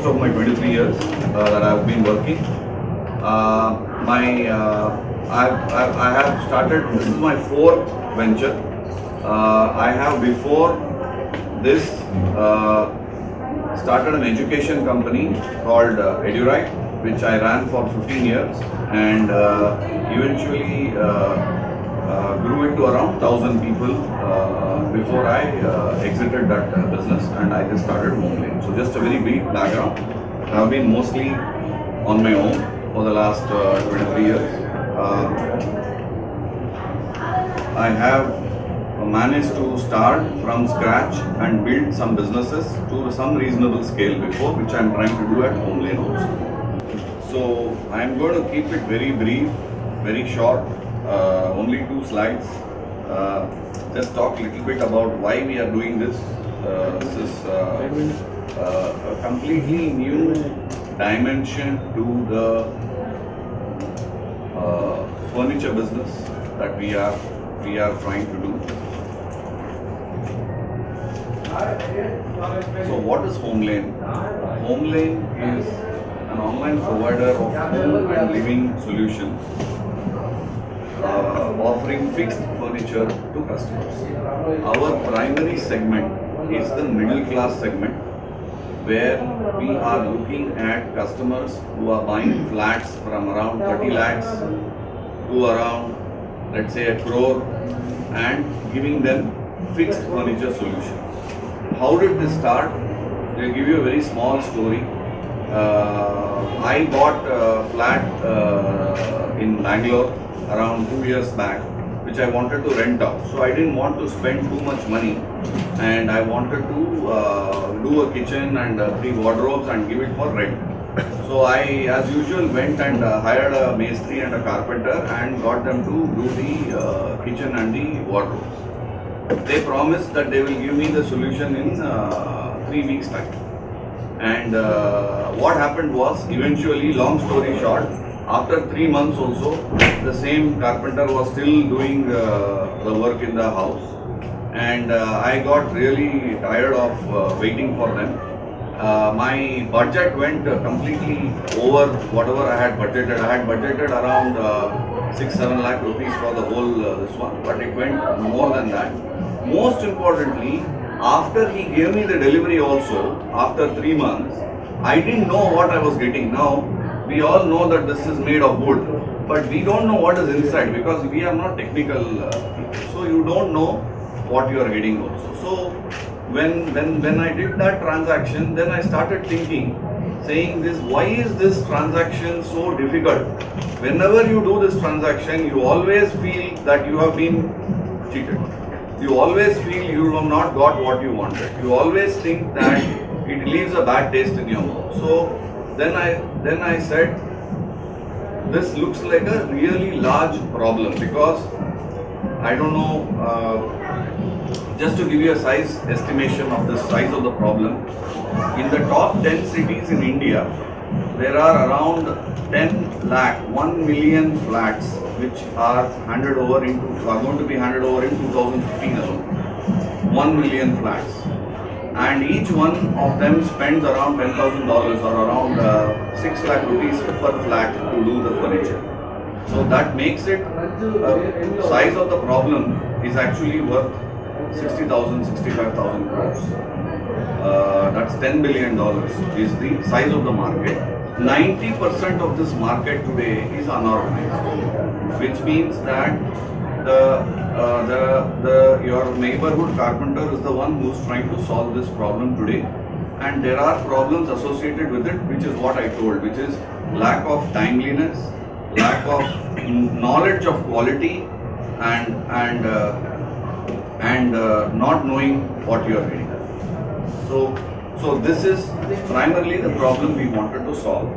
of my 23 years that I've been working. I have started, this is my fourth venture. I have before this started an education company called EduRite, which I ran for 15 years and eventually grew it to around 1,000 people before I exited that business and I just started Homelane. So just a very brief background. I've been mostly on my own for the last 23 years. I have managed to start from scratch and build some businesses to some reasonable scale before, which I am trying to do at Homelane also. So I am going to keep it very brief, very short, only 2 slides. Just talk a little bit about why we are doing this. This is a completely new dimension to the furniture business that we are trying to do. So what is Homelane? Homelane is an online provider of home and living solutions, offering fixed furniture to customers. Our primary segment is the middle class segment, where we are looking at customers who are buying flats from around 30 lakhs to around, let's say, 1 crore and giving them fixed furniture solutions. How did this start? I'll give you a very small story. I bought a flat in Bangalore around 2 years back, which I wanted to rent out. So I didn't want to spend too much money and I wanted to do a kitchen and 3 wardrobes and give it for rent. So I, as usual, went and hired a maestri and a carpenter and got them to do the kitchen and the wardrobes. They promised that they will give me the solution in 3 weeks' time. And what happened was, eventually, long story short, after 3 months also, the same carpenter was still doing the work in the house. And I got really tired of waiting for them. My budget went completely over whatever I had budgeted. I had budgeted around 6-7 lakh rupees for the whole this one, but it went more than that. Most importantly, after he gave me the delivery also, after 3 months, I didn't know what I was getting. Now, we all know that this is made of wood, but we don't know what is inside because we are not technical people. So you don't know what you are getting also. So when I did that transaction, then I started thinking, saying this, why is this transaction so difficult? Whenever you do this transaction, you always feel that you have been cheated. You always feel you have not got what you wanted. You always think that it leaves a bad taste in your mouth. So then I said, this looks like a really large problem, because I don't know, just to give you a size estimation of the size of the problem, in the top 10 cities in India, there are around 10 lakh, 1 million flats which are going to be handed over in 2015 alone. 1 million flats. And each one of them spends around $10,000 or around 6 lakh rupees per flat to do the furniture. So that makes it, the size of the problem is actually worth 60,000, 65,000 crores. That's $10 billion is the size of the market. 90% of this market today is unorganized, which means that your neighborhood carpenter is the one who's trying to solve this problem today. And there are problems associated with it, which is what I told, which is lack of timeliness, lack of knowledge of quality, and not knowing what you are getting. So this is primarily the problem we wanted to solve.